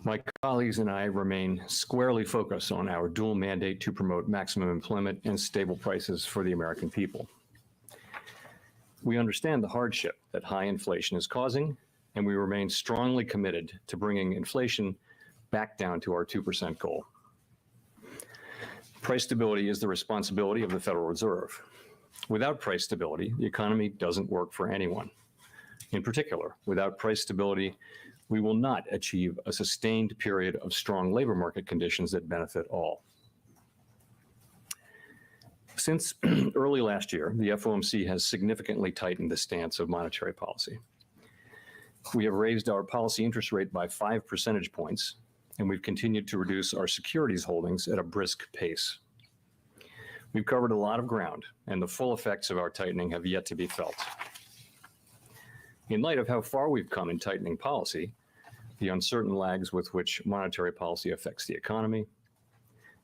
My colleagues and I remain squarely focused on our dual mandate to promote maximum employment and stable prices for the American people. We understand the hardship that high inflation is causing, and we remain strongly committed to bringing inflation back down to our 2% goal. Price stability is the responsibility of the Federal Reserve. Without price stability, the economy doesn't work for anyone. In particular, without price stability, we will not achieve a sustained period of strong labor market conditions that benefit all. Since early last year, the FOMC has significantly tightened the stance of monetary policy. We have raised our policy interest rate by 5 percentage points, and we've continued to reduce our securities holdings at a brisk pace. We've covered a lot of ground, and the full effects of our tightening have yet to be felt. In light of how far we've come in tightening policy, the uncertain lags with which monetary policy affects the economy,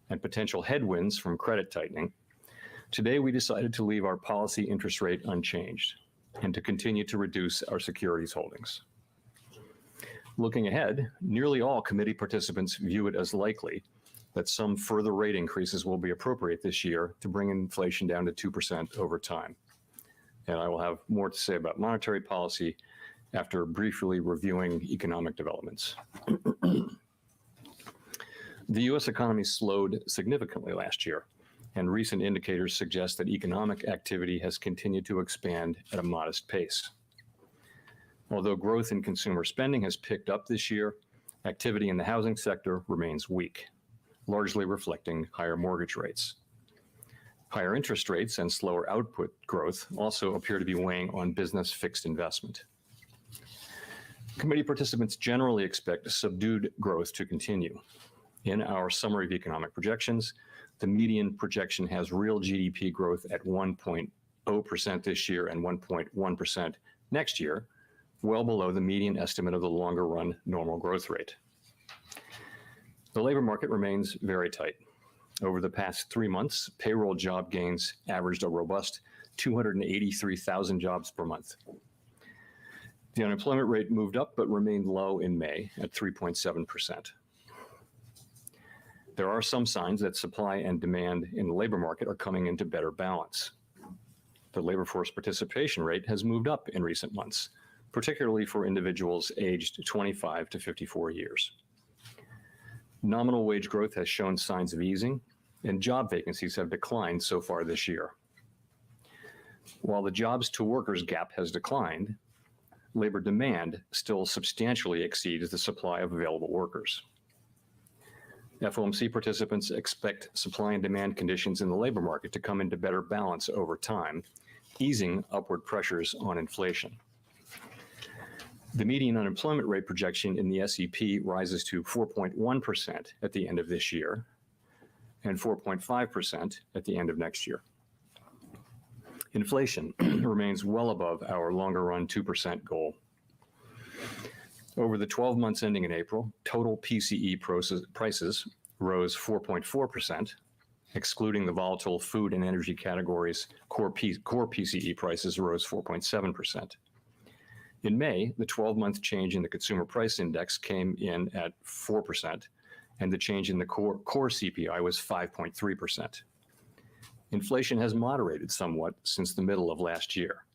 and potential headwinds from credit tightening, today we decided to leave our policy interest rate unchanged and to continue to reduce our securities holdings. Looking ahead, nearly all committee participants view it as likely that some further rate increases will be appropriate this year to bring inflation down to 2% over time. And I will have more to say about monetary policy after briefly reviewing economic developments. The U.S. economy slowed significantly last year, and recent indicators suggest that economic activity has continued to expand at a modest pace. Although growth in consumer spending has picked up this year, activity in the housing sector remains weak, largely reflecting higher mortgage rates. Higher interest rates and slower output growth also appear to be weighing on business fixed investment. Committee participants generally expect subdued growth to continue. In our summary of economic projections, the median projection has real GDP growth at 1.0% this year and 1.1% next year, well below the median estimate of the longer run normal growth rate. The labor market remains very tight. Over the past 3 months, payroll job gains averaged a robust 283,000 jobs per month. The unemployment rate moved up but remained low in May at 3.7%. There are some signs that supply and demand in the labor market are coming into better balance. The labor force participation rate has moved up in recent months, particularly for individuals aged 25 to 54 years. Nominal wage growth has shown signs of easing, and job vacancies have declined so far this year. While the jobs to workers gap has declined, labor demand still substantially exceeds the supply of available workers. FOMC participants expect supply and demand conditions in the labor market to come into better balance over time, easing upward pressures on inflation. The median unemployment rate projection in the SEP rises to 4.1% at the end of this year and 4.5% at the end of next year. Inflation remains well above our longer-run 2% goal. Over the 12 months ending in April, total PCE prices rose 4.4%, excluding the volatile food and energy categories. Core PCE prices rose 4.7%. In May, the 12-month change in the Consumer Price Index came in at 4%, and the change in the core CPI was 5.3%. Inflation has moderated somewhat since the middle of last year.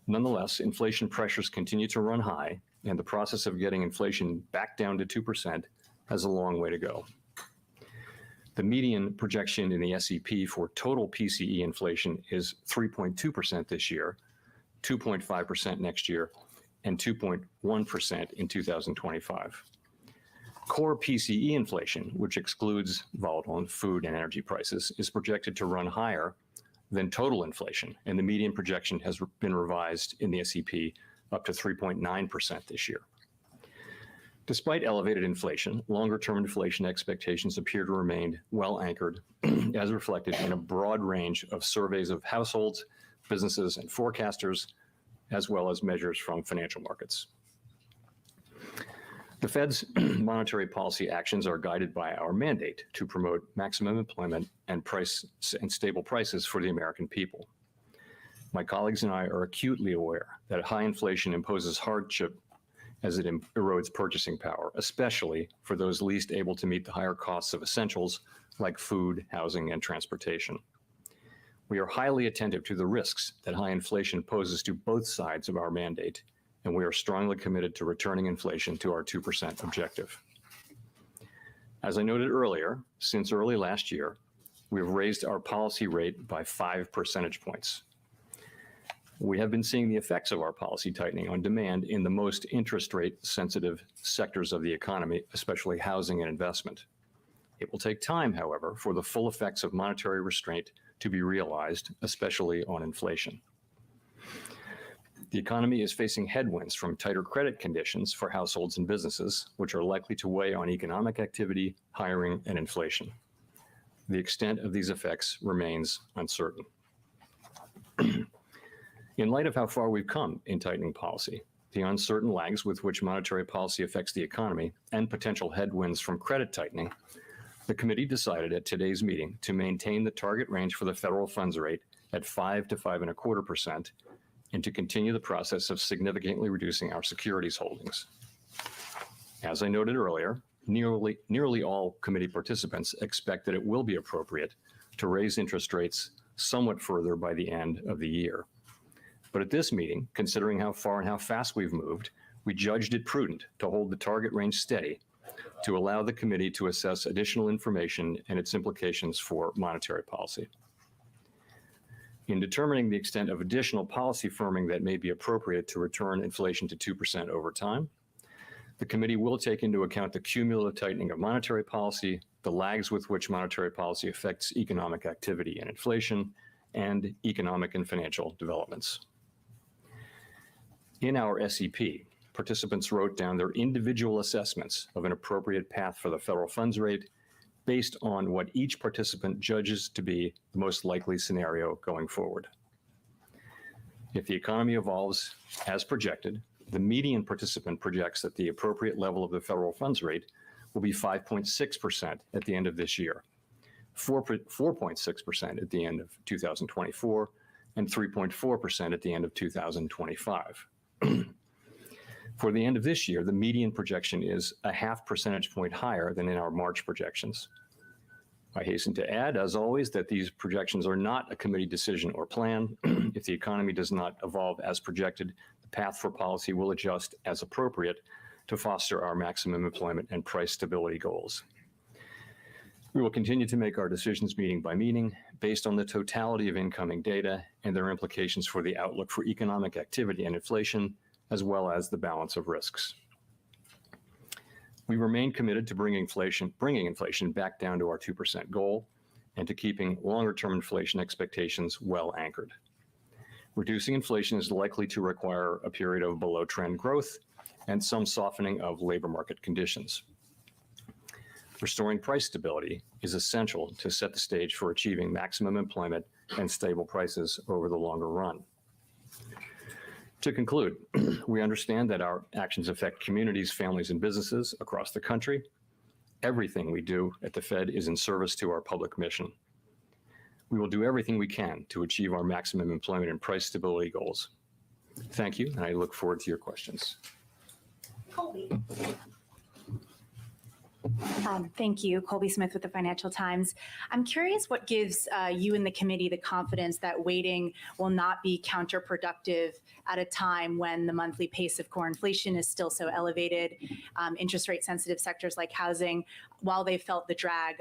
Nonetheless, inflation pressures continue to run high, and the process of getting inflation back down to 2% has a long way to go. The median projection in the SEP for total PCE inflation is 3.2% this year, 2.5% next year, and 2.1% in 2025. Core PCE inflation, which excludes volatile food and energy prices, is projected to run higher than total inflation, and the median projection has been revised in the SEP up to 3.9% this year. Despite elevated inflation, longer-term inflation expectations appear to remain well anchored, as reflected in a broad range of surveys of households, businesses, and forecasters, as well as measures from financial markets. The Fed's monetary policy actions are guided by our mandate to promote maximum employment and stable prices for the American people. My colleagues and I are acutely aware that high inflation imposes hardship as it erodes purchasing power, especially for those least able to meet the higher costs of essentials like food, housing, and transportation. We are highly attentive to the risks that high inflation poses to both sides of our mandate, and we are strongly committed to returning inflation to our 2% objective. As I noted earlier, since early last year, we have raised our policy rate by 5 percentage points. We have been seeing the effects of our policy tightening on demand in the most interest rate sensitive sectors of the economy, especially housing and investment. It will take time, however, for the full effects of monetary restraint to be realized, especially on inflation. The economy is facing headwinds from tighter credit conditions for households and businesses, which are likely to weigh on economic activity, hiring, and inflation. The extent of these effects remains uncertain. In light of how far we've come in tightening policy, the uncertain lags with which monetary policy affects the economy, and potential headwinds from credit tightening, the committee decided at today's meeting to maintain the target range for the federal funds rate at 5 to 5.25% and to continue the process of significantly reducing our securities holdings. As I noted earlier, nearly all committee participants expect that it will be appropriate to raise interest rates somewhat further by the end of the year. But at this meeting, considering how far and how fast we've moved, we judged it prudent to hold the target range steady to allow the committee to assess additional information and its implications for monetary policy. In determining the extent of additional policy firming that may be appropriate to return inflation to 2% over time, the committee will take into account the cumulative tightening of monetary policy, the lags with which monetary policy affects economic activity and inflation, and economic and financial developments. In our SEP, participants wrote down their individual assessments of an appropriate path for the federal funds rate based on what each participant judges to be the most likely scenario going forward. If the economy evolves as projected, the median participant projects that the appropriate level of the federal funds rate will be 5.6% at the end of this year, 4.6% at the end of 2024, and 3.4% at the end of 2025. For the end of this year, the median projection is a 0.5 percentage point higher than in our March projections. I hasten to add, as always, that these projections are not a committee decision or plan. If the economy does not evolve as projected, the path for policy will adjust as appropriate to foster our maximum employment and price stability goals. We will continue to make our decisions meeting by meeting based on the totality of incoming data and their implications for the outlook for economic activity and inflation, as well as the balance of risks. We remain committed to bringing inflation back down to our 2% goal and to keeping longer-term inflation expectations well anchored. Reducing inflation is likely to require a period of below-trend growth and some softening of labor market conditions. Restoring price stability is essential to set the stage for achieving maximum employment and stable prices over the longer run. To conclude, we understand that our actions affect communities, families, and businesses across the country. Everything we do at the Fed is in service to our public mission. We will do everything we can to achieve our maximum employment and price stability goals. Thank you, and I look forward to your questions. Colby. Thank you. Colby Smith with the Financial Times. I'm curious what gives you and the committee the confidence that waiting will not be counterproductive at a time when the monthly pace of core inflation is still so elevated. Interest rate sensitive sectors like housing, while they felt the drag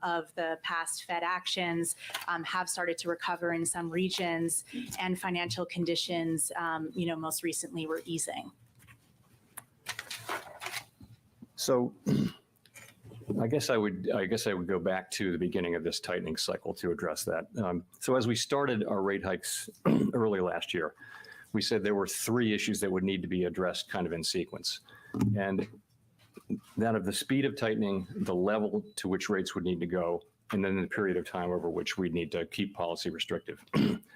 of the past Fed actions, have started to recover in some regions, and financial conditions, most recently were easing. So I guess I would go back to the beginning of this tightening cycle to address that. So as we started our rate hikes early last year, we said there were 3 issues that would need to be addressed kind of in sequence. And that of the speed of tightening, the level to which rates would need to go, and then the period of time over which we'd need to keep policy restrictive.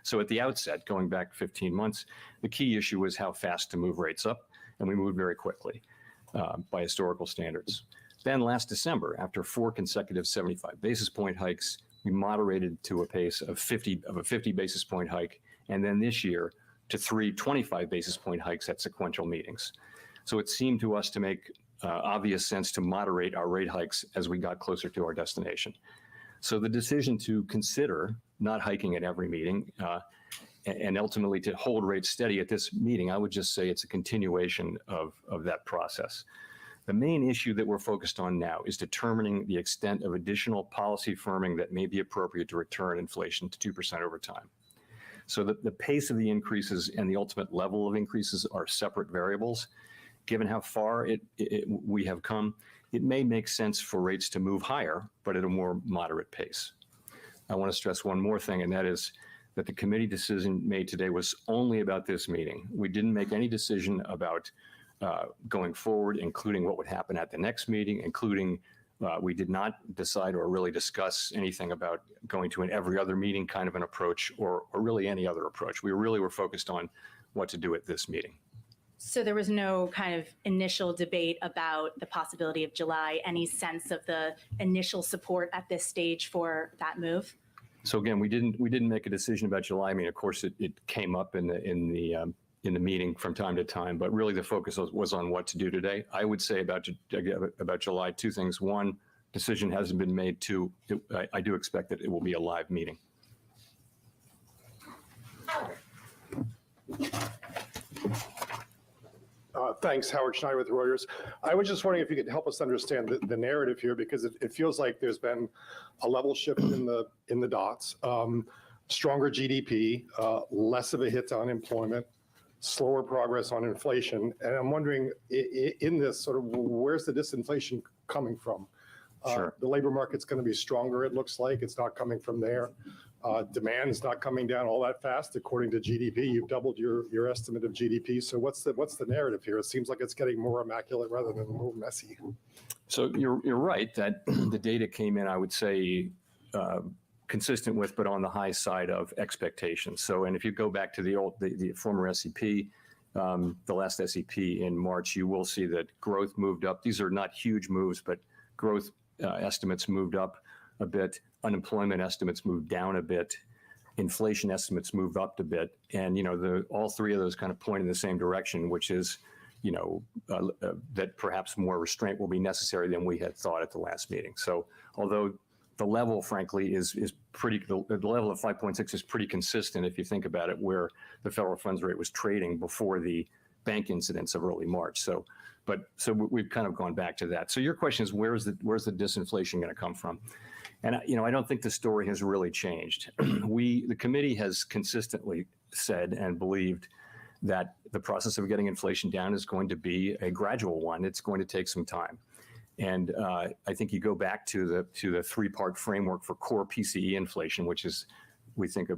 So at the outset, going back 15 months, the key issue was how fast to move rates up, and we moved very quickly by historical standards. Then last December, after 4 consecutive 75 basis point hikes, we moderated to a pace of a 50 basis point hike, and then this year to 3 25 basis point hikes at sequential meetings. So it seemed to us to make obvious sense to moderate our rate hikes as we got closer to our destination. So the decision to consider not hiking at every meeting and ultimately to hold rates steady at this meeting, I would just say it's a continuation of that process. The main issue that we're focused on now is determining the extent of additional policy firming that may be appropriate to return inflation to 2% over time. So the pace of the increases and the ultimate level of increases are separate variables. Given how far we have come, it may make sense for rates to move higher, but at a more moderate pace. I want to stress one more thing, and that is that the committee decision made today was only about this meeting. We didn't make any decision about going forward, including what would happen at the next meeting, including we did not decide or really discuss anything about going to an every other meeting kind of an approach or really any other approach. We really were focused on what to do at this meeting. So there was no kind of initial debate about the possibility of July, any sense of the initial support at this stage for that move? So again, we didn't make a decision about July. I mean, of course, it came up in the meeting from time to time, but really the focus was on what to do today. I would say about July, two things. One, decision hasn't been made. Two, I do expect that it will be a live meeting. Thanks, Howard Schneider with Reuters. I was just wondering if you could help us understand the narrative here, because it feels like there's been a level shift in the dots, stronger GDP, less of a hit to unemployment, slower progress on inflation. And I'm wondering, in this sort of, where's the disinflation coming from? Sure. The labor market's going to be stronger, it looks like. It's not coming from there. Demand's not coming down all that fast, according to GDP. You've doubled your estimate of GDP. So what's the narrative here? It seems like it's getting more immaculate rather than more messy. So you're right that the data came in, I would say, consistent with, but on the high side of expectations. So, and if you go back to the former SEP, the last SEP in March, you will see that growth moved up. These are not huge moves, but growth estimates moved up a bit. Unemployment estimates moved down a bit. Inflation estimates moved up a bit. And, all three of those kind of point in the same direction, which is, that perhaps more restraint will be necessary than we had thought at the last meeting. So although the level, frankly, is pretty, the level of 5.6 is pretty consistent if you think about it, where the federal funds rate was trading before the bank incidents of early March. So we've kind of gone back to that. So your question is, where's the disinflation going to come from? And I don't think the story has really changed. The committee has consistently said and believed that the process of getting inflation down is going to be a gradual one. It's going to take some time. And I think you go back to the three-part framework for core PCE inflation, which is, we think,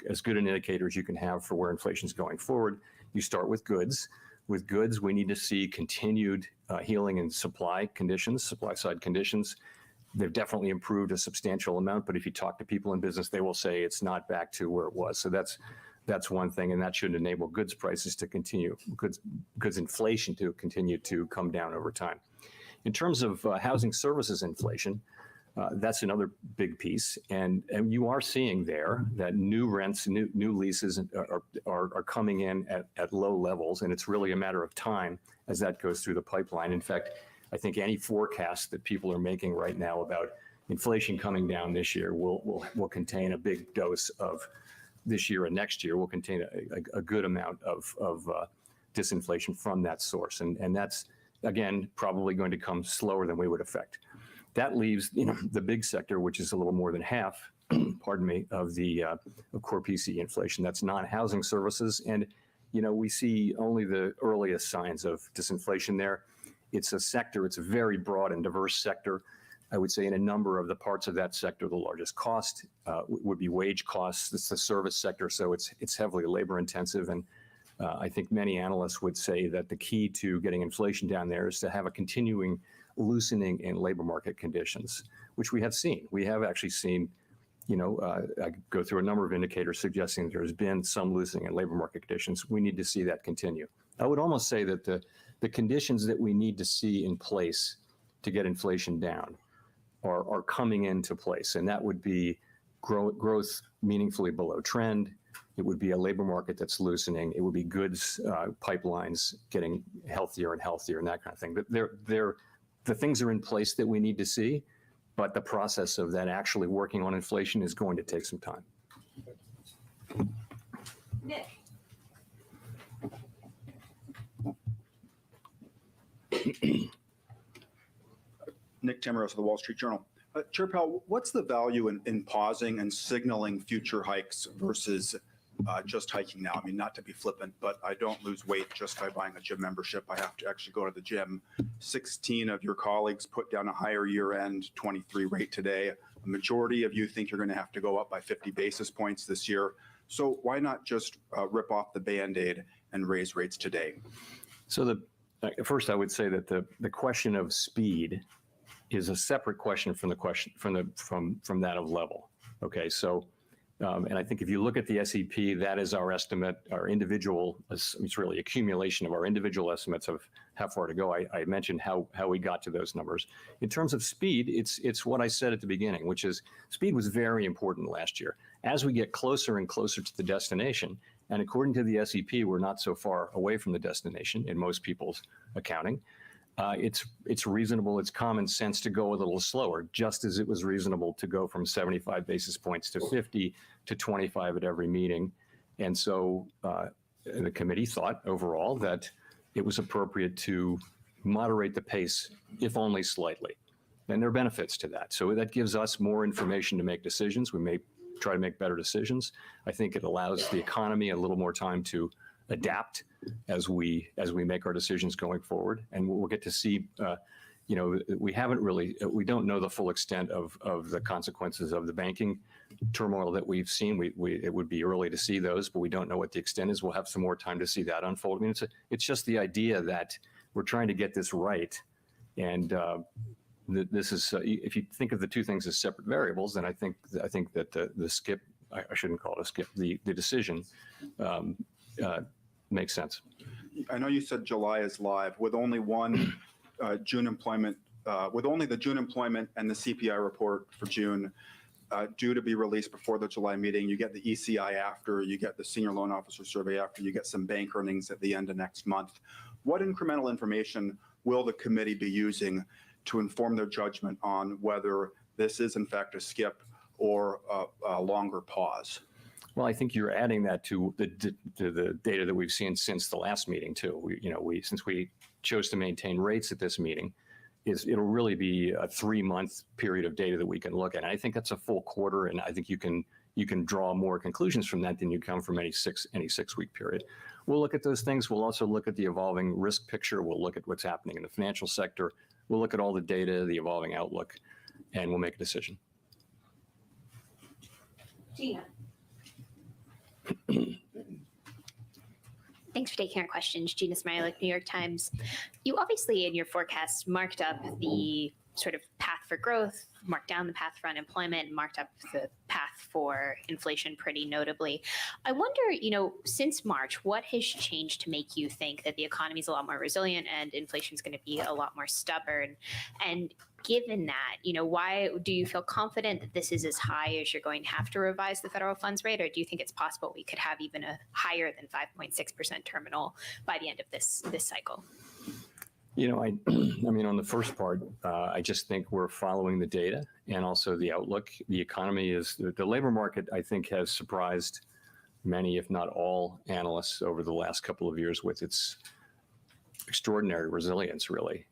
as good an indicator as you can have for where inflation is going forward. You start with goods. With goods, we need to see continued healing in supply side conditions. They've definitely improved a substantial amount, but if you talk to people in business, they will say it's not back to where it was. So that's one thing, and that should enable goods prices to continue, goods inflation to continue to come down over time. In terms of housing services inflation, that's another big piece, and you are seeing there that new rents, new leases are coming in at low levels, and it's really a matter of time as that goes through the pipeline. In fact, I think any forecast that people are making right now about inflation coming down this year will contain a big dose of this year, and next year will contain a good amount of disinflation from that source, and that's, again, probably going to come slower than we would expect. That leaves, the big sector, which is a little more than half, pardon me, of core PCE inflation. That's non-housing services, and we see only the earliest signs of disinflation there. It's a sector, it's a very broad and diverse sector. I would say in a number of the parts of that sector, the largest cost would be wage costs. It's the service sector, so it's heavily labor intensive. And I think many analysts would say that the key to getting inflation down there is to have a continuing loosening in labor market conditions, which we have seen. We have actually seen, I go through a number of indicators suggesting there's been some loosening in labor market conditions. We need to see that continue. I would almost say that the conditions that we need to see in place to get inflation down are coming into place, and that would be growth meaningfully below trend, It would be a labor market that's loosening. It would be goods pipelines getting healthier and healthier and that kind of thing. But the things are in place that we need to see, but the process of that actually working on inflation is going to take some time. Nick. Nick Tamaros of the Wall Street Journal. Chair Powell, what's the value in pausing and signaling future hikes versus just hiking now? I mean, not to be flippant, but I don't lose weight just by buying a gym membership. I have to actually go to the gym. 16 of your colleagues put down a higher year-end 23 rate today. A majority of you think you're going to have to go up by 50 basis points this year. So why not just rip off the Band-Aid and raise rates today? So first, I would say that the question of speed is a separate question from the question from that of level. Okay, so and I think if you look at the SEP, that is our estimate, our individual. It's really accumulation of our individual estimates of how far to go. I mentioned how we got to those numbers. In terms of speed, it's what I said at the beginning, which is speed was very important last year. As we get closer and closer to the destination, and according to the SEP, we're not so far away from the destination in most people's accounting. It's reasonable, it's common sense to go a little slower, just as it was reasonable to go from 75 basis points to 50 to 25 at every meeting. And so the committee thought overall that it was appropriate to moderate the pace, if only slightly. And there are benefits to that. So that gives us more information to make decisions. We may try to make better decisions. I think it allows the economy a little more time to adapt as we make our decisions going forward, and we'll get to see. We don't know the full extent of the consequences of the banking turmoil that we've seen. It would be early to see those, but we don't know what the extent is. We'll have some more time to see that unfold. I mean, it's just the idea that we're trying to get this right, and this is if you think of the two things as separate variables, then I think that the skip, I shouldn't call it a skip, the decision makes sense. I know you said July is live with only one June employment, with only the June employment and the CPI report for June due to be released before the July meeting. You get the ECI after, you get the senior loan officer survey after, you get some bank earnings at the end of next month. What incremental information will the committee be using to inform their judgment on whether this is in fact a skip or a longer pause? Well, I think you're adding that to the data that we've seen since the last meeting too. Since we chose to maintain rates at this meeting, it'll really be a 3-month period of data that we can look at. And I think that's a full quarter, and I think you can draw more conclusions from that than you can from any 6-week period. We'll look at those things. We'll also look at the evolving risk picture. We'll look at what's happening in the financial sector. We'll look at all the data, the evolving outlook, and we'll make a decision. Gina. Thanks for taking our questions. Gina Smilek, New York Times. You obviously, in your forecast, marked up the sort of path for growth, marked down the path for unemployment, marked up the path for inflation pretty notably. I wonder, since March, what has changed to make you think that the economy is a lot more resilient and inflation is going to be a lot more stubborn? And given that, why do you feel confident that this is as high as you're going to have to revise the federal funds rate? Or do you think it's possible we could have even a higher than 5.6% terminal by the end of this cycle? I mean, on the first part, I just think we're following the data and also the outlook. The economy the labor market, I think, has surprised many, if not all, analysts over the last couple of years with its extraordinary resilience, really.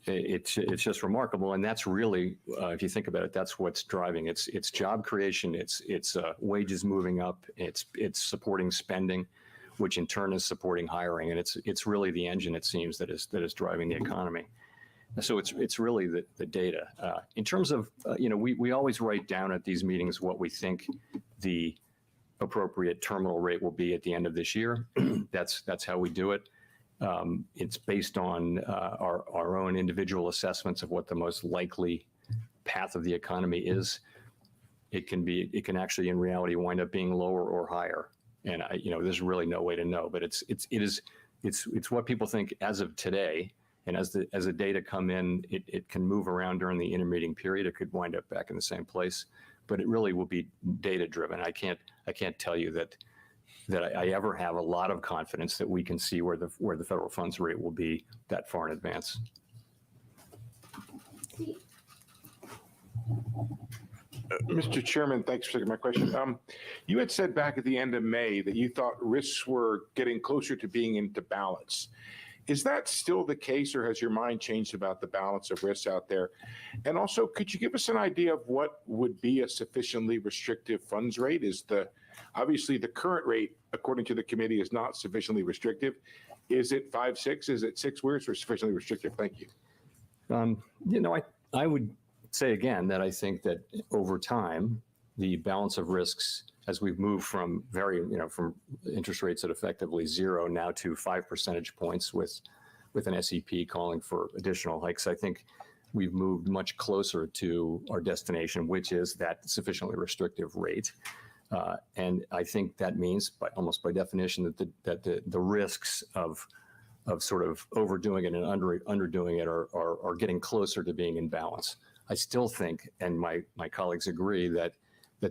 It's just remarkable. And that's really, if you think about it, that's what's driving. It's job creation, it's wages moving up, it's supporting spending, which in turn is supporting hiring, and it's really the engine, it seems, that is driving the economy. So it's really the data. In terms of we always write down at these meetings what we think the appropriate terminal rate will be at the end of this year. That's how we do it. It's based on our own individual assessments of what the most likely path of the economy is. It can actually in reality wind up being lower or higher. And there's really no way to know, but it's what people think as of today. And as the data come in, it can move around during the intermeeting period. It could wind up back in the same place. but it really will be data driven. I can't tell you that I ever have a lot of confidence that we can see where the federal funds rate will be that far in advance. Mr. Chairman, thanks for taking my question. You had said back at the end of May that you thought risks were getting closer to being into balance. Is that still the case, or has your mind changed about the balance of risks out there? And also, could you give us an idea of what would be a sufficiently restrictive funds rate? Obviously the current rate, according to the committee, is not sufficiently restrictive. Is it 5, 6? Is it 6 years or sufficiently restrictive? Thank you. I would say again that I think that over time, the balance of risks, as we've moved from from interest rates at effectively 0 now to 5 percentage points with an SEP calling for additional hikes, I think we've moved much closer to our destination, which is that sufficiently restrictive rate. And I think that means, almost by definition, that the risks of sort of overdoing it and underdoing it are getting closer to being in balance. I still think, and my colleagues agree, that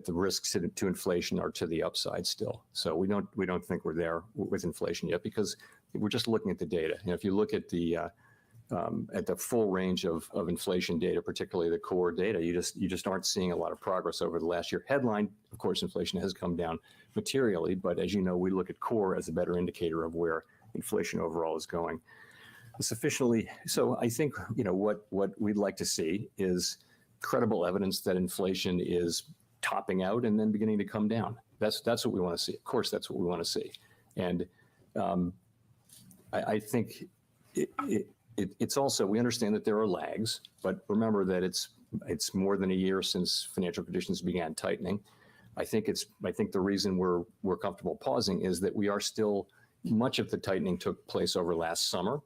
the risks to inflation are to the upside still. So we don't think we're there with inflation yet, because we're just looking at the data. If you look at the full range of inflation data, particularly the core data, you just aren't seeing a lot of progress over the last year. Headline, of course, inflation has come down materially, but as you know, we look at core as a better indicator of where inflation overall is going. So I think what we'd like to see is credible evidence that inflation is topping out and then beginning to come down. That's what we want to see. Of course, that's what we want to see. And I think it's also, we understand that there are lags, but remember that it's more than a year since financial conditions began tightening. I think the reason we're comfortable pausing is that we are still, much of the tightening took place over last summer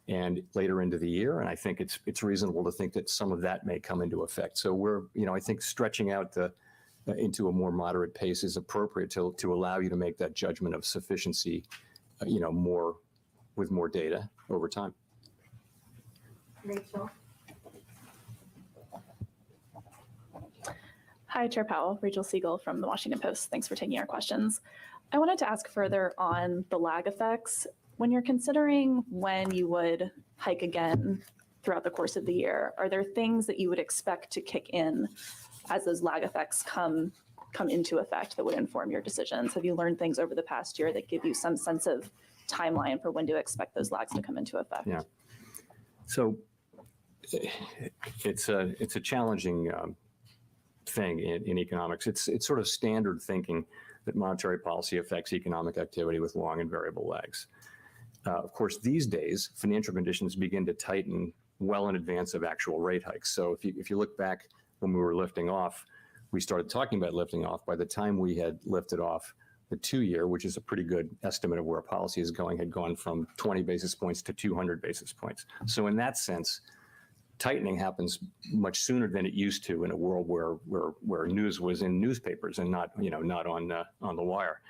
and later into the year, and I think it's reasonable to think that some of that may come into effect. So we're, I think stretching out into a more moderate pace is appropriate to allow you to make that judgment of sufficiency, more with more data over time. Rachel. Hi, Chair Powell. Rachel Siegel from the Washington Post. Thanks for taking our questions. I wanted to ask further on the lag effects. When you're considering when you would hike again throughout the course of the year, are there things that you would expect to kick in as those lag effects come into effect that would inform your decisions? Have you learned things over the past year that give you some sense of timeline for when to expect those lags to come into effect? Yeah. So it's a challenging thing in economics. It's sort of standard thinking that monetary policy affects economic activity with long and variable lags. Of course, these days, financial conditions begin to tighten well in advance of actual rate hikes. So if you look back when we were lifting off, we started talking about lifting off. By the time we had lifted off, the 2-year, which is a pretty good estimate of where policy is going, had gone from 20 basis points to 200 basis points. So in that sense, tightening happens much sooner than it used to in a world where news was in newspapers and not on the wire.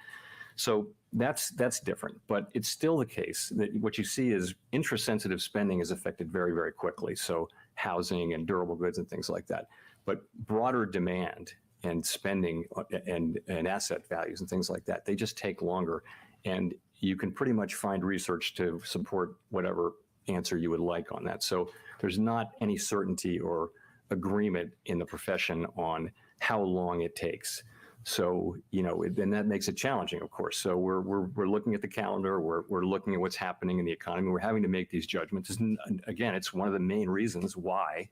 So that's different, but it's still the case that what you see is interest-sensitive spending is affected very, very quickly. So housing and durable goods and things like that. But broader demand and spending and asset values and things like that, they just take longer. And you can pretty much find research to support whatever answer you would like on that. So there's not any certainty or agreement in the profession on how long it takes. So, and that makes it challenging, of course. So we're looking at the calendar, we're looking at what's happening in the economy, we're having to make these judgments. And again, it's one of the main reasons why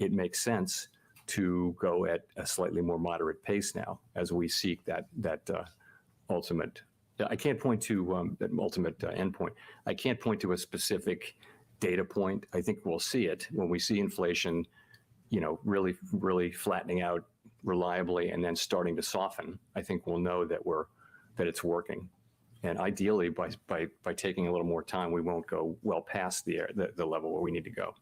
it makes sense to go at a slightly more moderate pace now as we seek that ultimate. I can't point to that ultimate endpoint. I can't point to a specific data point. I think we'll see it when we see inflation, really, really flattening out reliably and then starting to soften. I think we'll know that it's working. And ideally, by taking a little more time, we won't go well past the level where we need to go.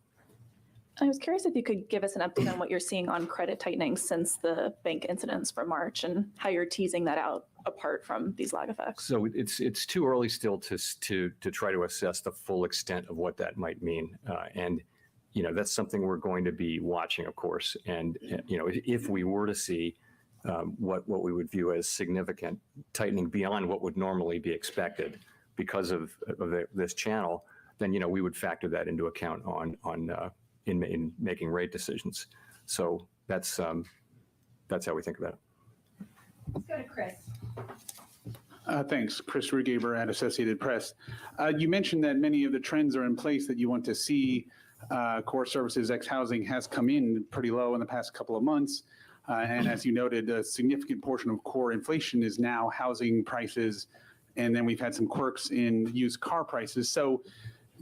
I was curious if you could give us an update on what you're seeing on credit tightening since the bank incidents from March and how you're teasing that out apart from these lag effects. So it's too early still to try to assess the full extent of what that might mean. And that's something we're going to be watching, of course. And, if we were to see what we would view as significant tightening beyond what would normally be expected because of this channel, then, we would factor that into account in making rate decisions. So that's how we think about it. Let's go to Chris. Thanks. Chris Rugaber at Associated Press. You mentioned that many of the trends are in place that you want to see. Core services ex housing has come in pretty low in the past couple of months. And as you noted, a significant portion of core inflation is now housing prices. And then we've had some quirks in used car prices. So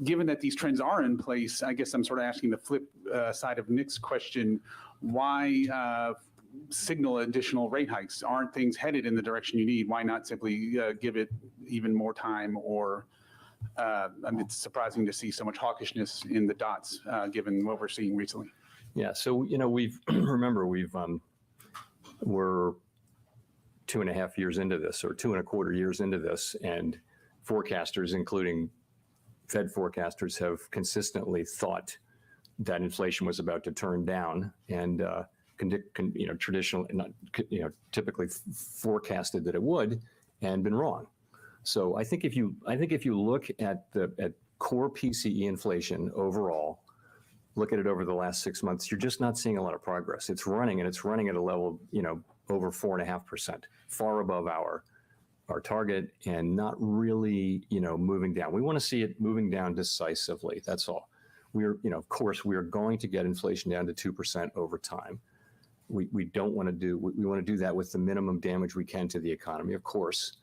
given that these trends are in place, I guess I'm sort of asking the flip side of Nick's question, why signal additional rate hikes? Aren't things headed in the direction you need? Why not simply give it even more time? Or it's surprising to see so much hawkishness in the dots, given what we're seeing recently. Yeah. So, we've we're 2.5 years into this, or 2.25 years into this, and forecasters, including Fed forecasters, have consistently thought that inflation was about to turn down, and typically forecasted that it would, and been wrong. So I think if you look at core PCE inflation overall, look at it over the last 6 months, you're just not seeing a lot of progress. It's running at a level, over 4.5%, far above our target, and not really, moving down. We want to see it moving down decisively. That's all. Of course, we are going to get inflation down to 2% over time. We want to do that with the minimum damage we can to the economy, of course,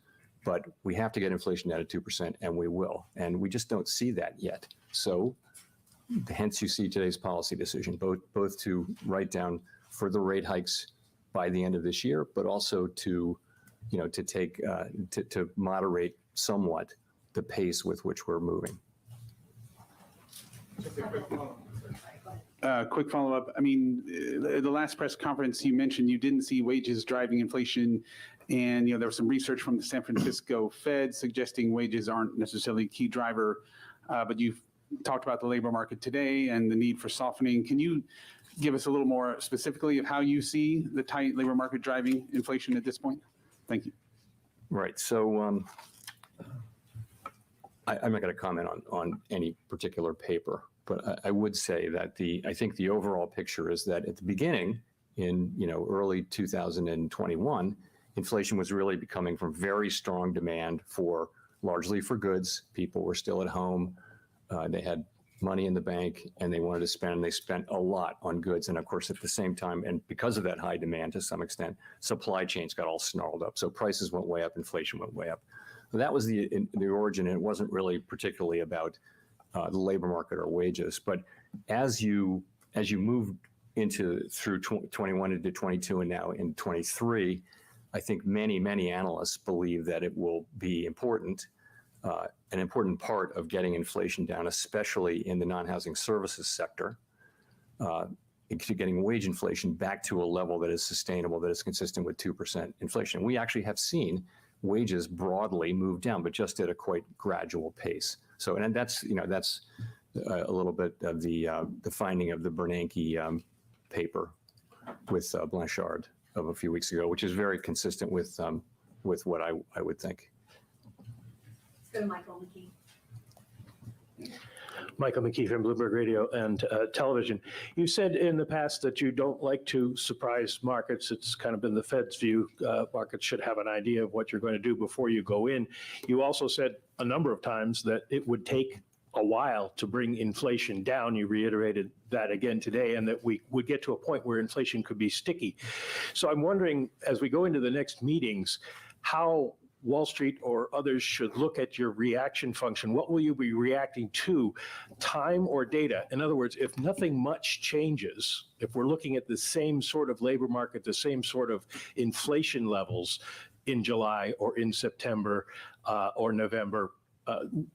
but we have to get inflation down to 2%, and we will. And we just don't see that yet. So hence you see today's policy decision, both to write down further rate hikes by the end of this year, but also to moderate somewhat the pace with which we're moving. Quick follow-up. I mean, the last press conference you mentioned you didn't see wages driving inflation, and there was some research from the San Francisco Fed suggesting wages aren't necessarily a key driver, but you've talked about the labor market today and the need for softening. Can you give us a little more specifically of how you see the tight labor market driving inflation at this point? Thank you. Right. So I'm not going to comment on any particular paper, but I would say that I think the overall picture is that at the beginning, in early 2021, inflation was really coming from very strong demand largely for goods. People were still at home. They had money in the bank and they wanted to spend, and they spent a lot on goods. And of course, at the same time, and because of that high demand to some extent, supply chains got all snarled up. So prices went way up, inflation went way up. So that was the origin. And it wasn't really particularly about the labor market or wages. But as you move through 21 into 22 and now in 23, I think many analysts believe that it will be an important part of getting inflation down, especially in the non-housing services sector, getting wage inflation back to a level that is sustainable, that is consistent with 2% inflation. We actually have seen wages broadly move down, but just at a quite gradual pace. So, and that's a little bit of the finding of the Bernanke paper with Blanchard of a few weeks ago, which is very consistent with what I would think. Let's go to Michael McKee. Michael McKee from Bloomberg Radio and Television. You said in the past that you don't like to surprise markets. It's kind of been the Fed's view. Markets should have an idea of what you're going to do before you go in. You also said a number of times that it would take a while to bring inflation down. You reiterated that again today, and that we would get to a point where inflation could be sticky. So I'm wondering, as we go into the next meetings, how Wall Street or others should look at your reaction function. What will you be reacting to, time or data? In other words, if nothing much changes, if we're looking at the same sort of labor market, the same sort of inflation levels in July or in September or November,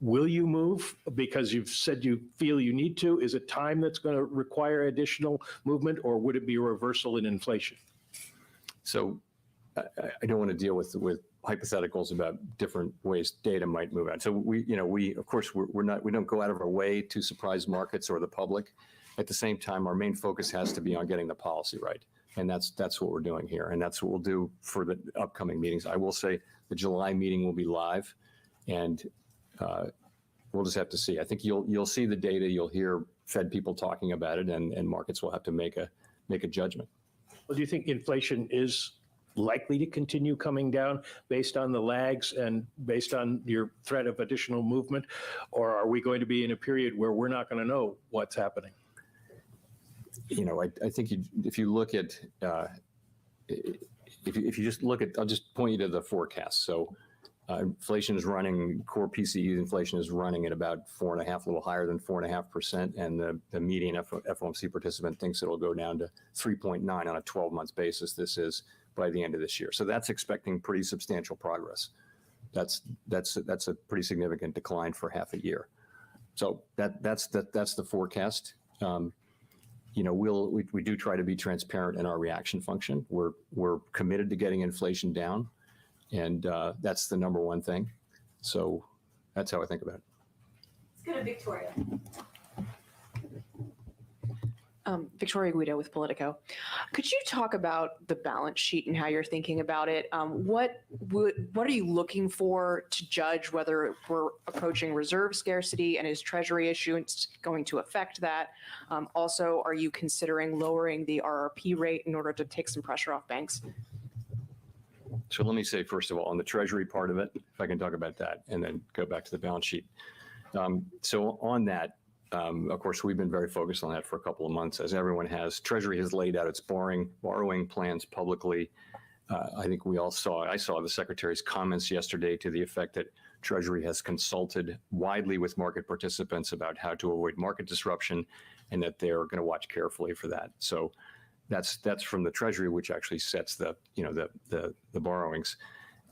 will you move because you've said you feel you need to? Is it time that's going to require additional movement, or would it be a reversal in inflation? So I don't want to deal with hypotheticals about different ways data might move out. So we of course we don't go out of our way to surprise markets or the public. At the same time, our main focus has to be on getting the policy right. And that's what we're doing here. And that's what we'll do for the upcoming meetings. I will say the July meeting will be live, and we'll just have to see. I think you'll see the data, you'll hear Fed people talking about it, and markets will have to make a judgment. Well, do you think inflation is likely to continue coming down based on the lags and based on your threat of additional movement? Or are we going to be in a period where we're not going to know what's happening? You know, I think if you look at, if you just look at, I'll just point you to the forecast. So inflation is running, core PCE inflation is running at about 4.5%, a little higher than 4.5%. And the median FOMC participant thinks it'll go down to 3.9 on a 12-month basis. This is by the end of this year. So that's expecting pretty substantial progress. That's a pretty significant decline for half a year. So that's the forecast. You know, we do try to be transparent in our reaction function. We're committed to getting inflation down, and that's the number one thing. So that's how I think about it. Let's go to Victoria. Victoria Guido with Politico. Could you talk about the balance sheet and how you're thinking about it? What are you looking for to judge whether we're approaching reserve scarcity, and is Treasury issuance going to affect that? Also, are you considering lowering the RRP rate in order to take some pressure off banks? So let me say, first of all, on the Treasury part of it, if I can talk about that, and then go back to the balance sheet. So on that, of course, we've been very focused on that for a couple of months, as everyone has. Treasury has laid out its borrowing plans publicly. I think I saw the Secretary's comments yesterday to the effect that Treasury has consulted widely with market participants about how to avoid market disruption, and that they're going to watch carefully for that. So that's from the Treasury, which actually sets the borrowings.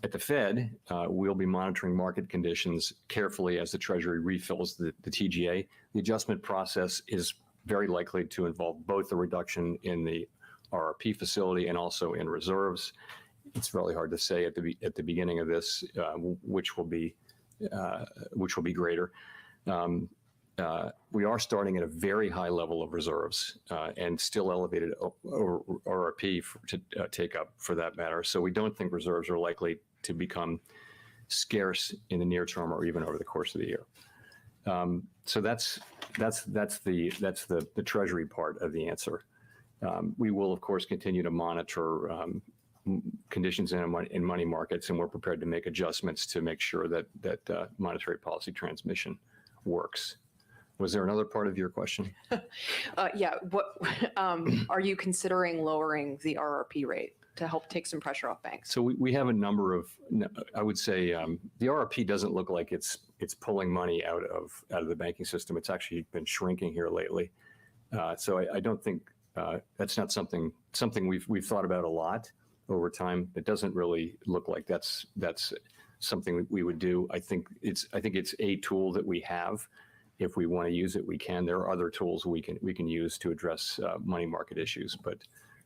At the Fed, we'll be monitoring market conditions carefully as the Treasury refills the TGA. The adjustment process is very likely to involve both a reduction in the RRP facility and also in reserves. It's really hard to say at the beginning of this which will be greater. We are starting at a very high level of reserves and still elevated RRP to take up, for that matter. So we don't think reserves are likely to become scarce in the near term or even over the course of the year. So that's the Treasury part of the answer. We will, of course, continue to monitor conditions in money markets, and we're prepared to make adjustments to make sure that monetary policy transmission works. Was there another part of your question? Yeah. What are you considering lowering the RRP rate to help take some pressure off banks? So we have a number of, I would say, the RRP doesn't look like it's pulling money out of the banking system. It's actually been shrinking here lately. So I don't think that's not something we've thought about a lot over time. It doesn't really look like that's something we would do. I think it's a tool that we have. If we want to use it, we can. There are other tools we can use to address money market issues, but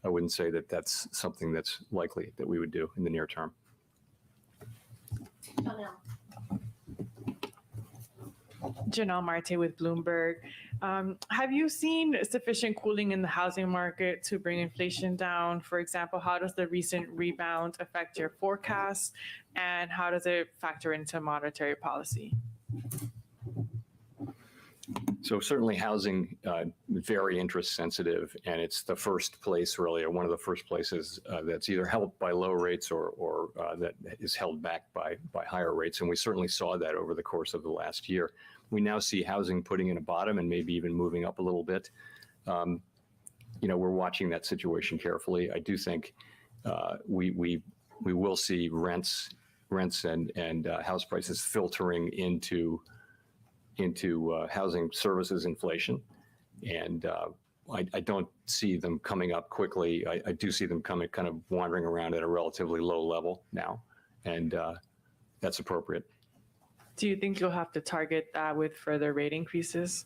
I wouldn't say that that's something that's likely that we would do in the near term. Janelle Marte with Bloomberg. Have you seen sufficient cooling in the housing market to bring inflation down? For example, how does the recent rebound affect your forecast, and how does it factor into monetary policy? So certainly housing, very interest sensitive, and it's the first place really, or one of the first places that's either helped by low rates or that is held back by higher rates. And we certainly saw that over the course of the last year. We now see housing putting in a bottom and maybe even moving up a little bit. We're watching that situation carefully. I do think we will see rents and house prices filtering into housing services inflation. And I don't see them coming up quickly. I do see them kind of wandering around at a relatively low level now, and that's appropriate. Do you think you'll have to target that with further rate increases?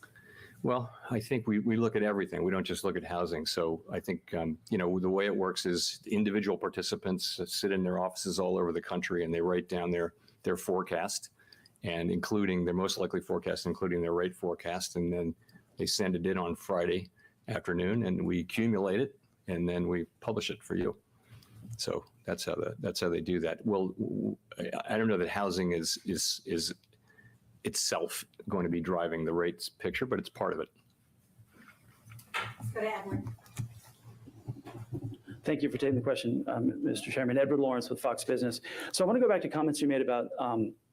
Well, I think we look at everything. We don't just look at housing. So I think, the way it works is individual participants sit in their offices all over the country and they write down their forecast, and including their most likely forecast, including their rate forecast. And then they send it in on Friday afternoon, and we accumulate it, and then we publish it for you. So that's how they do that. Well, I don't know that housing is itself going to be driving the rates picture, but it's part of it. Go to Edward. Thank you for taking the question, Mr. Chairman. Edward Lawrence with Fox Business. So I want to go back to comments you made about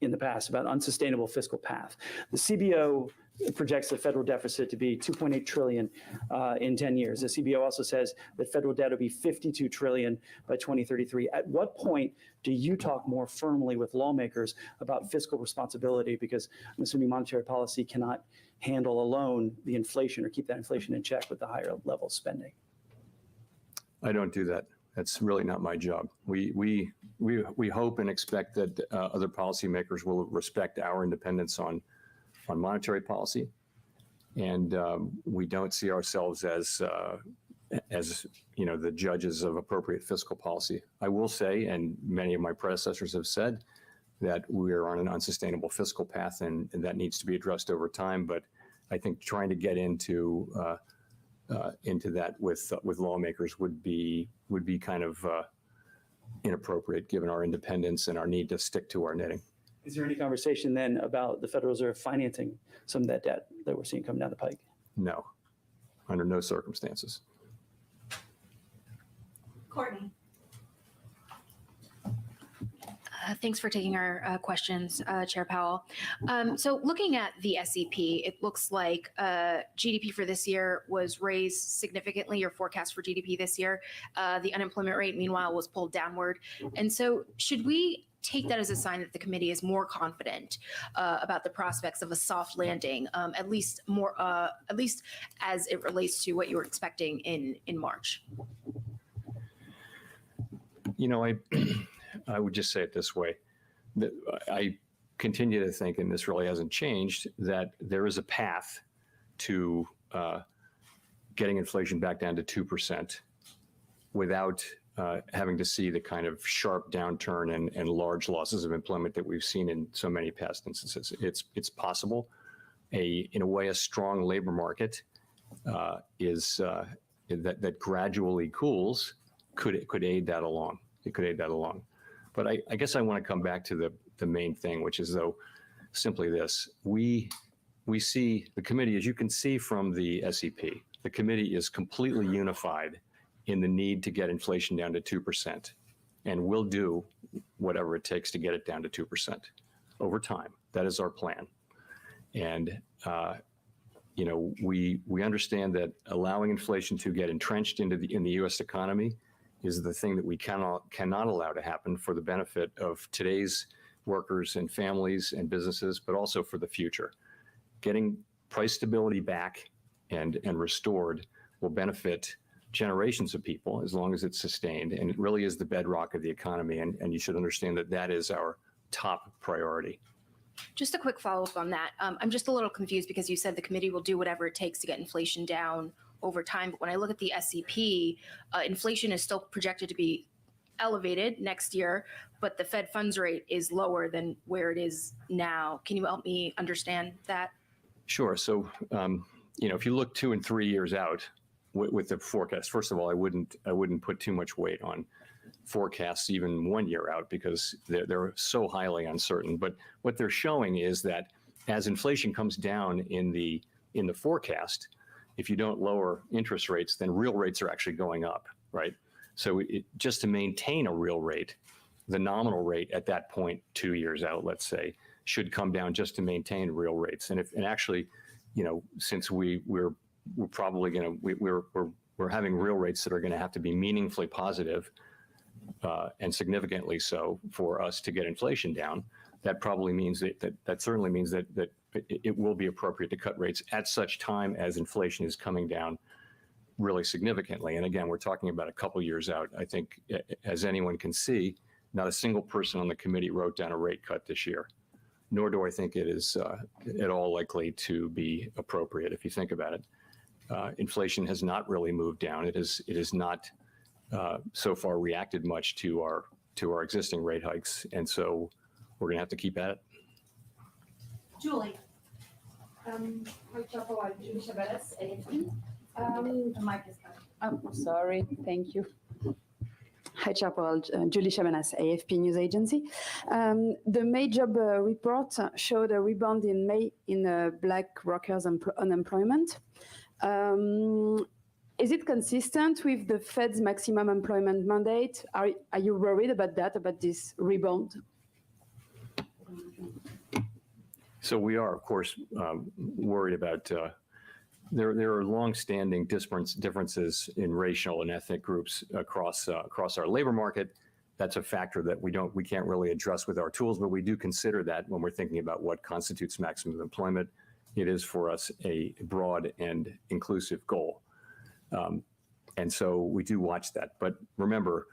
in the past about unsustainable fiscal path. The CBO projects the federal deficit to be 2.8 trillion in 10 years. The CBO also says that federal debt will be 52 trillion by 2033. At what point do you talk more firmly with lawmakers about fiscal responsibility? Because I'm assuming monetary policy cannot handle alone the inflation or keep that inflation in check with the higher level of spending. I don't do that. That's really not my job. We hope and expect that other policymakers will respect our independence on monetary policy, and we don't see ourselves as the judges of appropriate fiscal policy. I will say, and many of my predecessors have said, that we are on an unsustainable fiscal path, and that needs to be addressed over time. But I think trying to get into that with lawmakers would be kind of inappropriate given our independence and our need to stick to our knitting. Is there any conversation then about the Federal Reserve financing some of that debt that we're seeing coming down the pike? No, under no circumstances. Courtney. Thanks for taking our questions, Chair Powell. So looking at the SEP, it looks like GDP for this year was raised significantly, your forecast for GDP this year. The unemployment rate, meanwhile, was pulled downward. And so should we take that as a sign that the committee is more confident about the prospects of a soft landing, at least as it relates to what you were expecting in March? I would just say it this way, that I continue to think, and this really hasn't changed, that there is a path to getting inflation back down to 2% without having to see the kind of sharp downturn and large losses of employment that we've seen in so many past instances. It's possible. In a way, a strong labor market that gradually cools could aid that along. It could aid that along. But I guess I want to come back to the main thing, which is though simply this: we see the committee, as you can see from the SEP, the committee is completely unified in the need to get inflation down to 2%, and we'll do whatever it takes to get it down to 2% over time. That is our plan, and we understand that allowing inflation to get entrenched in the U.S. economy is the thing that we cannot allow to happen for the benefit of today's workers and families and businesses, but also for the future. Getting price stability back and restored will benefit generations of people as long as it's sustained, and it really is the bedrock of the economy, and you should understand that that is our top priority. Just a quick follow-up on that. I'm just a little confused because you said the committee will do whatever it takes to get inflation down over time. But when I look at the SEP, inflation is still projected to be elevated next year, but the Fed funds rate is lower than where it is now. Can you help me understand that? Sure. So, if you look 2 and 3 years out with the forecast, first of all, I wouldn't put too much weight on forecasts even 1 year out because they're so highly uncertain. But what they're showing is that as inflation comes down in the forecast, if you don't lower interest rates, then real rates are actually going up, right? So just to maintain a real rate, the nominal rate at that point 2 years out, let's say, should come down just to maintain real rates. And actually, since we're probably going to we're having real rates that are going to have to be meaningfully positive and significantly so for us to get inflation down, that probably means that certainly means that it will be appropriate to cut rates at such time as inflation is coming down really significantly. And again, we're talking about a couple years out. I think, as anyone can see, not a single person on the committee wrote down a rate cut this year, nor do I think it is at all likely to be appropriate if you think about it. Inflation has not really moved down. It is not so far reacted much to our existing rate hikes, and so we're going to have to keep at it. Julie. Hi, Chairperson, Julie Chavez, AFP. Sorry, thank you. Hi, Chairperson. Julie Chamanas, AFP News Agency. The May job report showed a rebound in May in Black workers' unemployment. Is it consistent with the Fed's maximum employment mandate? Are you worried about that, about this rebound? So we are, of course, worried about there are longstanding differences in racial and ethnic groups across our labor market. That's a factor that we can't really address with our tools, but we do consider that when we're thinking about what constitutes maximum employment. It is for us a broad and inclusive goal, and so we do watch that. But remember,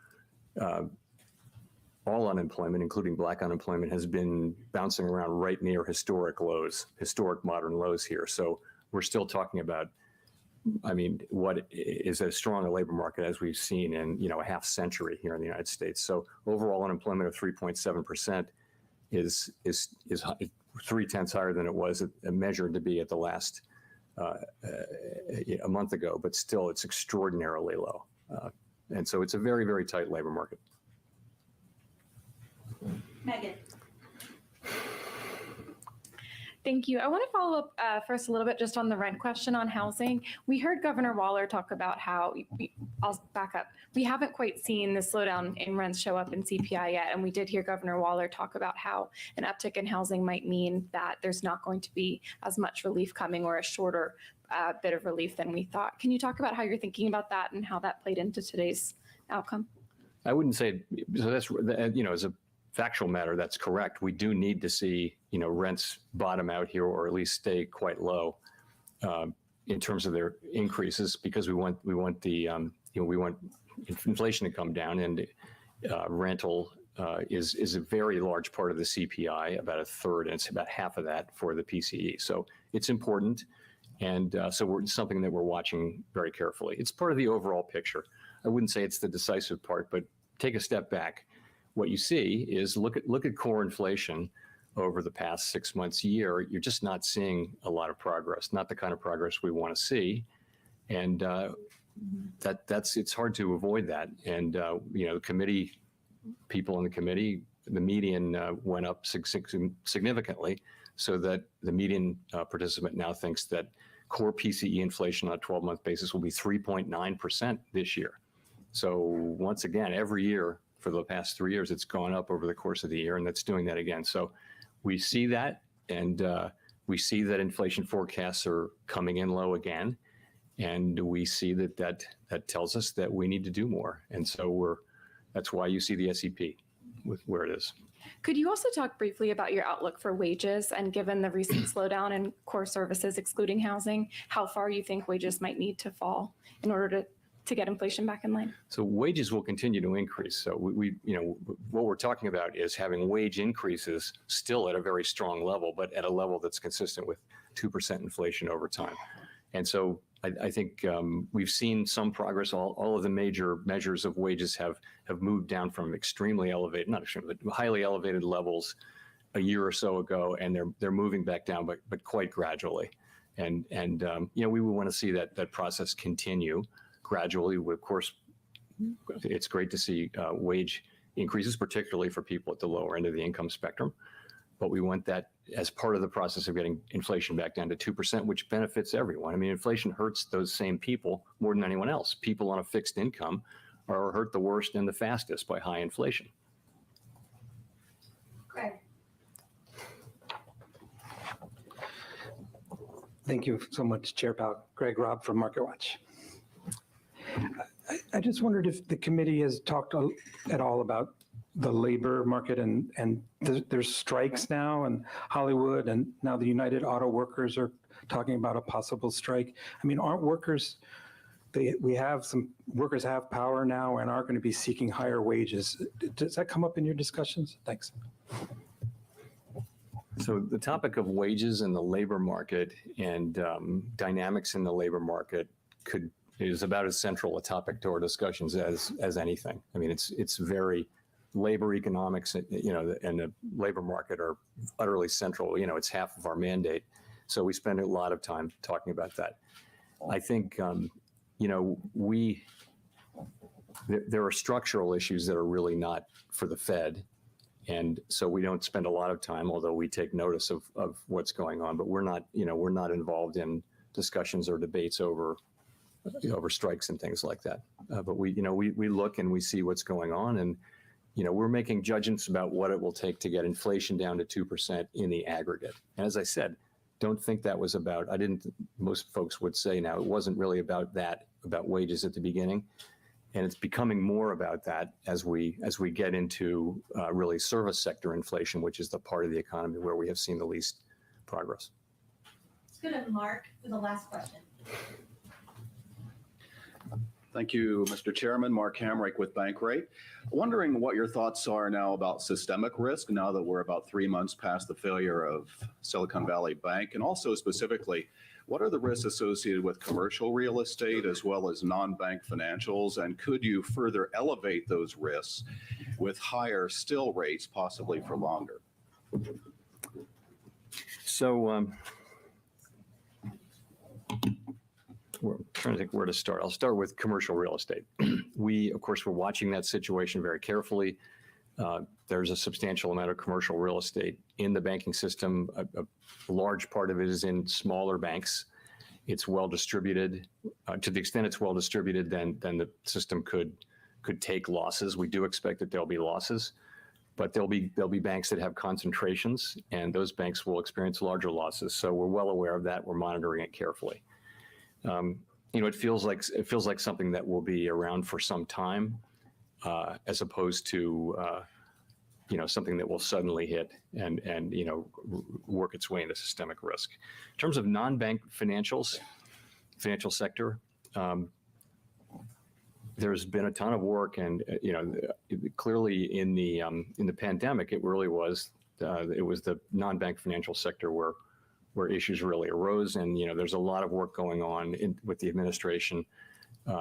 all unemployment, including Black unemployment, has been bouncing around right near historic lows, historic modern lows here. So we're still talking about, I mean, what is as strong a labor market as we've seen in, a half century here in the United States. So overall unemployment of 3.7% is 0.3 higher than it was measured to be at the last a month ago, but still it's extraordinarily low. And so it's a very, very tight labor market. Megan. Thank you. I want to follow up first a little bit just on the rent question on housing. We heard Governor Waller talk about how, I'll back up, we haven't quite seen the slowdown in rents show up in CPI yet. And we did hear Governor Waller talk about how an uptick in housing might mean that there's not going to be as much relief coming, or a shorter bit of relief than we thought. Can you talk about how you're thinking about that and how that played into today's outcome? I wouldn't say, so that's, as a factual matter, that's correct. We do need to see, rents bottom out here, or at least stay quite low in terms of their increases, because we want the, we want inflation to come down, and rental is a very large part of the CPI, about a third, and it's about half of that for the PCE. So it's important. And so it's something that we're watching very carefully. It's part of the overall picture. I wouldn't say it's the decisive part, but take a step back. What you see is look at core inflation over the past 6 months, year. You're just not seeing a lot of progress, not the kind of progress we want to see, and it's hard to avoid that. And the committee, people in the committee, the median went up significantly, so that the median participant now thinks that core PCE inflation on a 12-month basis will be 3.9% this year. So once again, every year for the past 3 years, it's gone up over the course of the year, and that's doing that again. So we see that, and we see that inflation forecasts are coming in low again, and we see that tells us that we need to do more. And so that's why you see the SEP with where it is. Could you also talk briefly about your outlook for wages, and given the recent slowdown in core services, excluding housing, how far you think wages might need to fall in order to get inflation back in line? So wages will continue to increase. So we what we're talking about is having wage increases still at a very strong level, but at a level that's consistent with 2% inflation over time. And so I think we've seen some progress. All of the major measures of wages have moved down from extremely elevated, not extremely, but highly elevated levels a year or so ago, and they're moving back down, but quite gradually. And we would want to see that process continue gradually. Of course, it's great to see wage increases, particularly for people at the lower end of the income spectrum. But we want that as part of the process of getting inflation back down to 2%, which benefits everyone. I mean, inflation hurts those same people more than anyone else. People on a fixed income are hurt the worst and the fastest by high inflation. Greg. Thank you so much, Chair Powell. Greg Robb from MarketWatch. I just wondered if the committee has talked at all about the labor market, and there's strikes now in Hollywood, and now the United Auto Workers are talking about a possible strike. I mean, aren't workers, we have some workers have power now and are going to be seeking higher wages. Does that come up in your discussions? Thanks. So the topic of wages in the labor market and dynamics in the labor market is about as central a topic to our discussions as anything. I mean, it's very, labor economics, and the labor market are utterly central. It's half of our mandate. So we spend a lot of time talking about that. I think, there are structural issues that are really not for the Fed. And so we don't spend a lot of time, although we take notice of what's going on, but we're not involved in discussions or debates over strikes and things like that. But we look and we see what's going on, and we're making judgments about what it will take to get inflation down to 2% in the aggregate. And as I said, don't think that was about, most folks would say now, it wasn't really about wages at the beginning. And it's becoming more about that as we get into really service sector inflation, which is the part of the economy where we have seen the least progress. Let's go to Mark for the last question. Thank you, Mr. Chairman. Mark Hamrick with Bankrate. Wondering what your thoughts are now about systemic risk now that we're about 3 months past the failure of Silicon Valley Bank, and also specifically, what are the risks associated with commercial real estate as well as non-bank financials? And could you further elevate those risks with higher still rates, possibly for longer? So we're trying to think where to start. I'll start with commercial real estate. Of course, we're watching that situation very carefully. There's a substantial amount of commercial real estate in the banking system. A large part of it is in smaller banks. It's well distributed. To the extent it's well distributed, then the system could take losses. We do expect that there'll be losses, but there'll be banks that have concentrations, and those banks will experience larger losses. So we're well aware of that. We're monitoring it carefully. It feels like something that will be around for some time, as opposed to something that will suddenly hit and work its way into systemic risk. In terms of non-bank financial sector, there's been a ton of work, and clearly in the pandemic, it really was the non-bank financial sector where issues really arose, and there's a lot of work going on with the administration,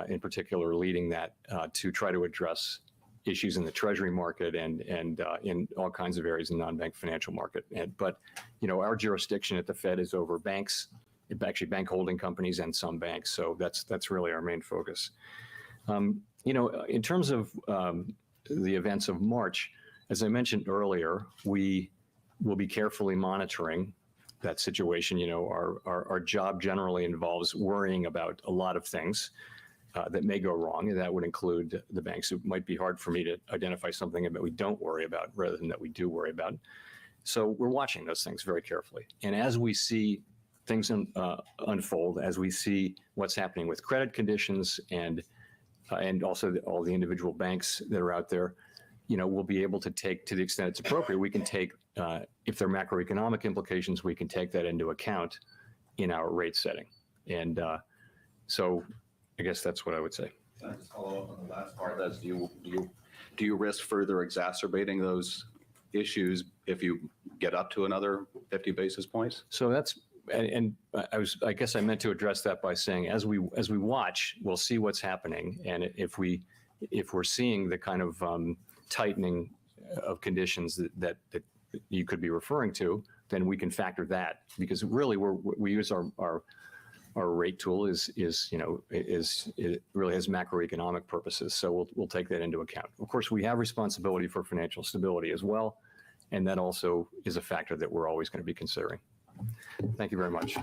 in particular, leading that to try to address issues in the treasury market and in all kinds of areas in the non-bank financial market. But our jurisdiction at the Fed is over banks, actually bank holding companies and some banks. So that's really our main focus. In terms of the events of March, as I mentioned earlier, we will be carefully monitoring that situation. Our job generally involves worrying about a lot of things that may go wrong, and that would include the banks. It might be hard for me to identify something that we don't worry about rather than that we do worry about. So we're watching those things very carefully. And as we see things unfold, as we see what's happening with credit conditions and also all the individual banks that are out there, we'll be able to take, to the extent it's appropriate, we can take, if there are macroeconomic implications, we can take that into account in our rate setting. And so I guess that's what I would say. Can I just follow up on the last part? That's do you risk further exacerbating those issues if you get up to another 50 basis points? So that's, and I guess I meant to address that by saying, as we watch, we'll see what's happening, and if we're seeing the kind of tightening of conditions that you could be referring to, then we can factor that, because really we use our rate tool it really has macroeconomic purposes. So we'll take that into account. Of course, we have responsibility for financial stability as well, and that also is a factor that we're always going to be considering. Thank you very much.